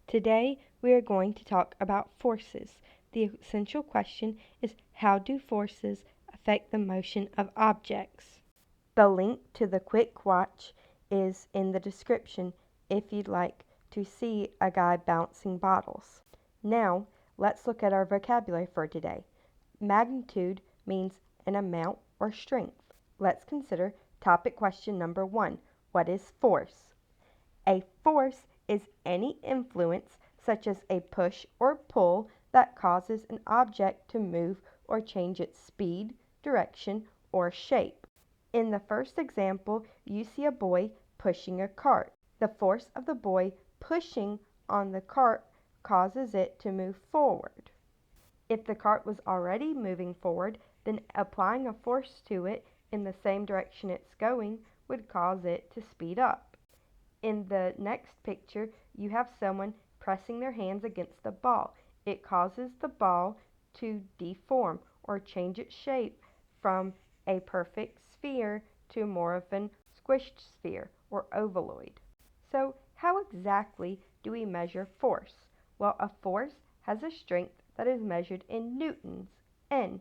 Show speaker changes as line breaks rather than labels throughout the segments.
Today we are going to talk about forces. The essential question is, how do forces affect the motion of objects? The link to the quick watch is in the description if you'd like to see a guy bouncing bottles. Now let's look at our vocabulary for today. Magnitude means an amount or strength. Let's consider topic question number 1. What is force? A force is any influence, such as a push or pull, that causes an object to move or change its speed, direction, or shape. In the first example, you see a boy pushing a cart. The force of the boy pushing on the cart causes it to move forward. If the cart was already moving forward, then applying a force to it in the same direction it's going would cause it to speed up. In the next picture, you have someone pressing their hands against the ball. It causes the ball to deform or change its shape from a perfect sphere to more of an squished sphere or ovaloid. So how exactly do we measure force? Well, a force has a strength that is measured in newtons, N,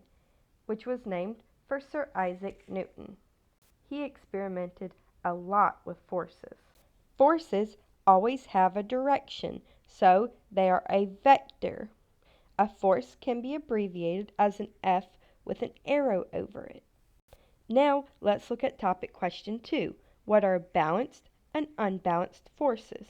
which was named for Sir Isaac Newton. He experimented a lot with forces. Forces always have a direction, so they are a vector. A force can be abbreviated as an F with an arrow over it. Now let's look at topic question 2. What are balanced and unbalanced forces?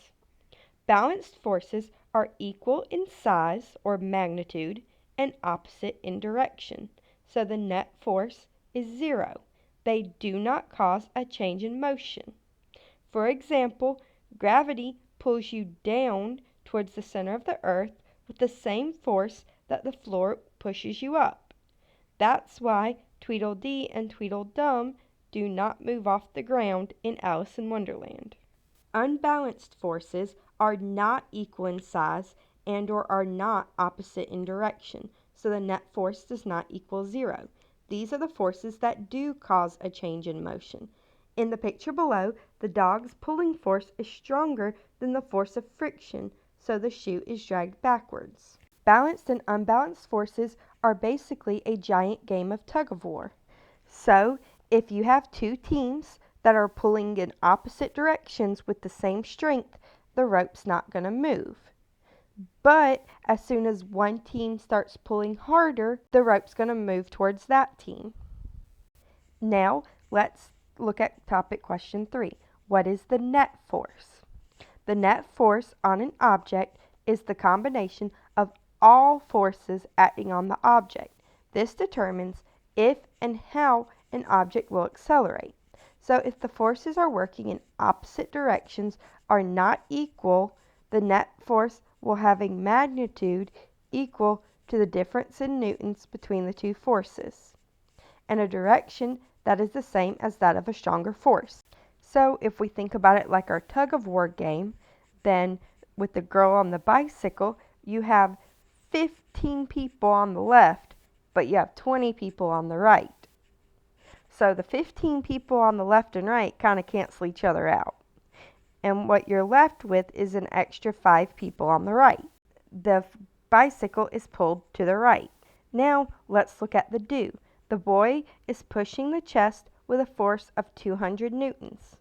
Balanced forces are equal in size or magnitude and opposite in direction, so the net force is 0. They do not cause a change in motion. For example, gravity pulls you down towards the center of the earth with the same force that the floor pushes you up. That's why Tweedledee and Tweedledum do not move off the ground in Alice in Wonderland. Unbalanced forces are not equal in size and or are not opposite in direction, so the net force does not equal 0. These are the forces that do cause a change in motion. In the picture below, the dog's pulling force is stronger than the force of friction, so the shoe is dragged backwards. Balanced and unbalanced forces are basically a giant game of tug-of-war. So, if you have two teams that are pulling in opposite directions with the same strength, the rope's not going to move. But as soon as one team starts pulling harder, the rope's going to move towards that team. Now, let's look at topic question 3. What is the net force? The net force on an object is the combination of all forces acting on the object. This determines if and how an object will accelerate. So if the forces are working in opposite directions are not equal, the net force will have a magnitude equal to the difference in newtons between the two forces, and a direction that is the same as that of a stronger force. So if we think about it like our tug-of-war game, then with the girl on the bicycle, you have 15 people on the left, but you have 20 people on the right. So the 15 people on the left and right kind of cancel each other out. And what you're left with is an extra 5 people on the right. The bicycle is pulled to the right. Now let's look at the do. The boy is pushing the chest with a force of 200 newtons.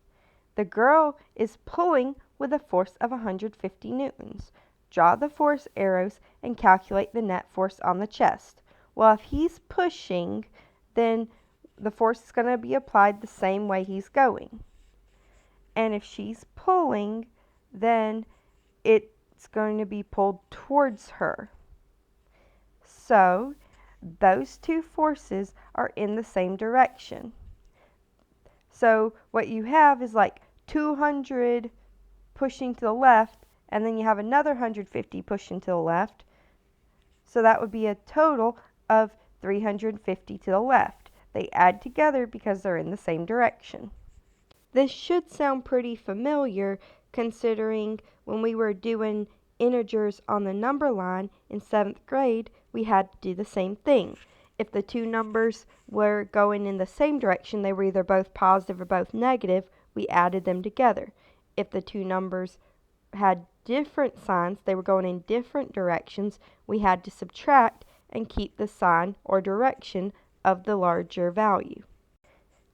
The girl is pulling with a force of 150 newtons. Draw the force arrows and calculate the net force on the chest. Well, if he's pushing, then the force is going to be applied the same way he's going. And if she's pulling, then it's going to be pulled towards her. So those two forces are in the same direction. So what you have is like 200 pushing to the left, and then you have another 150 pushing to the left. So that would be a total of 350 to the left. They add together because they're in the same direction. This should sound pretty familiar, considering when we were doing integers on the number line in 7th grade, we had to do the same thing. If the two numbers were going in the same direction, they were either both positive or both negative, we added them together. If the two numbers had different signs, they were going in different directions, we had to subtract and keep the sign or direction of the larger value.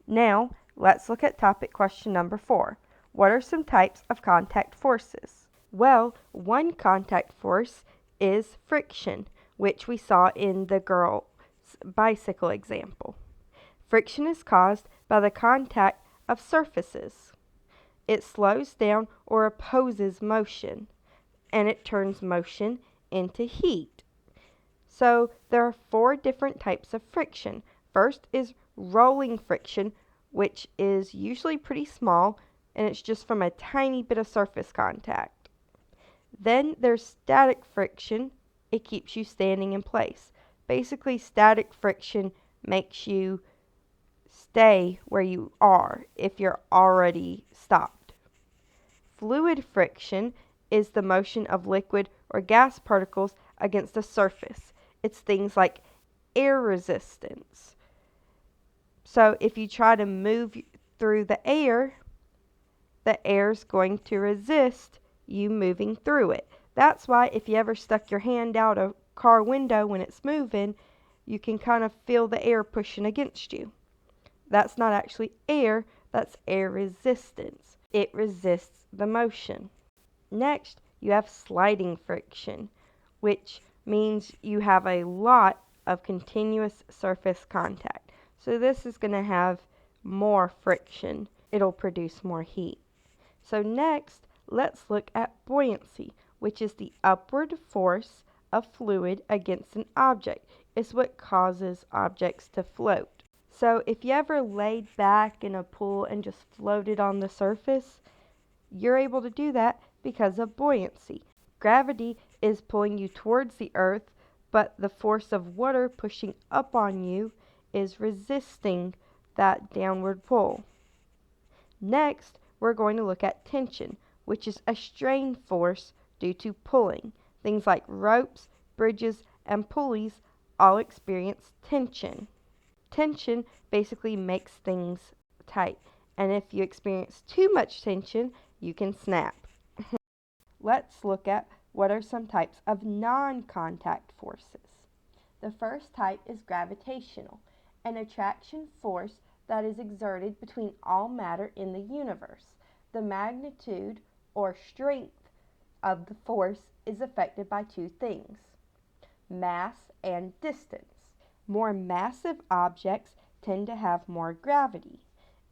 Now, let's look at topic question number 4. What are some types of contact forces? Well, one contact force is friction, which we saw in the girl's bicycle example. Friction is caused by the contact of surfaces. It slows down or opposes motion, and it turns motion into heat. So there are 4 different types of friction. First is rolling friction, which is usually pretty small, and it's just from a tiny bit of surface contact. Then there's static friction. It keeps you standing in place. Basically, static friction makes you stay where you are if you're already stopped. Fluid friction is the motion of liquid or gas particles against a surface. It's things like air resistance. So if you try to move through the air's going to resist you moving through it. That's why if you ever stuck your hand out a car window when it's moving, you can kind of feel the air pushing against you. That's not actually air, that's air resistance. It resists the motion. Next, you have sliding friction, which means you have a lot of continuous surface contact. So this is going to have more friction. It'll produce more heat. So next, let's look at buoyancy, which is the upward force of fluid against an object. It's what causes objects to float. So if you ever laid back in a pool and just floated on the surface, you're able to do that because of buoyancy. Gravity is pulling you towards the earth, but the force of water pushing up on you is resisting that downward pull. Next, we're going to look at tension, which is a strain force due to pulling. Things like ropes, bridges, and pulleys all experience tension. Tension basically makes things tight, and if you experience too much tension, you can snap. Let's look at what are some types of non-contact forces. The first type is gravitational, an attraction force that is exerted between all matter in the universe. The magnitude or strength of the force is affected by 2 things: mass and distance. More massive objects tend to have more gravity,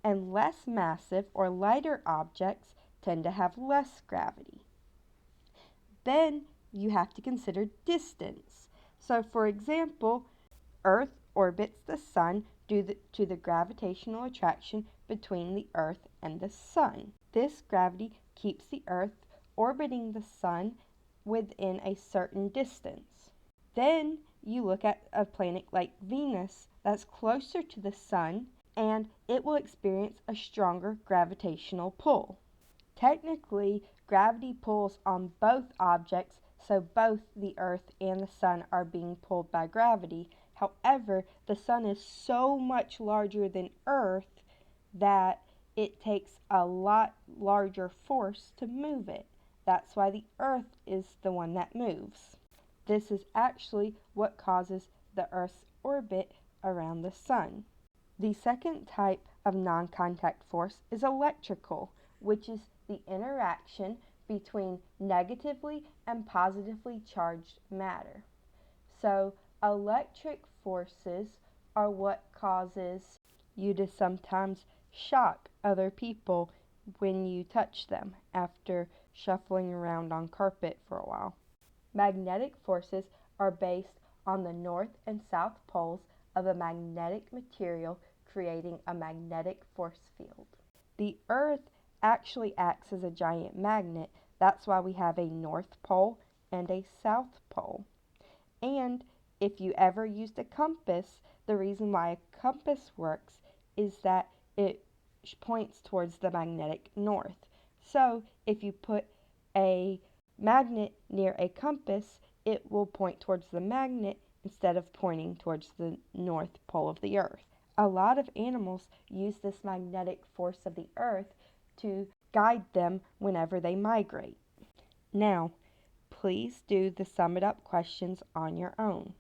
and less massive or lighter objects tend to have less gravity. Then you have to consider distance. So for example, Earth orbits the Sun due to the gravitational attraction between the Earth and the Sun. This gravity keeps the Earth orbiting the Sun within a certain distance. Then you look at a planet like Venus that's closer to the Sun, and it will experience a stronger gravitational pull. Technically, gravity pulls on both objects, so both the Earth and the Sun are being pulled by gravity. However, the Sun is so much larger than Earth that it takes a lot larger force to move it. That's why the Earth is the one that moves. This is actually what causes the Earth's orbit around the Sun. The second type of non-contact force is electrical, which is the interaction between negatively and positively charged matter. So electric forces are what causes you to sometimes shock other people when you touch them after shuffling around on carpet for a while. Magnetic forces are based on the north and south poles of a magnetic material, creating a magnetic force field. The Earth actually acts as a giant magnet. That's why we have a north pole and a south pole. And if you ever used a compass, the reason why a compass works is that it points towards the magnetic north. So if you put a magnet near a compass, it will point towards the magnet instead of pointing towards the north pole of the Earth. A lot of animals use this magnetic force of the Earth to guide them whenever they migrate. Now, please do the sum it up questions on your own.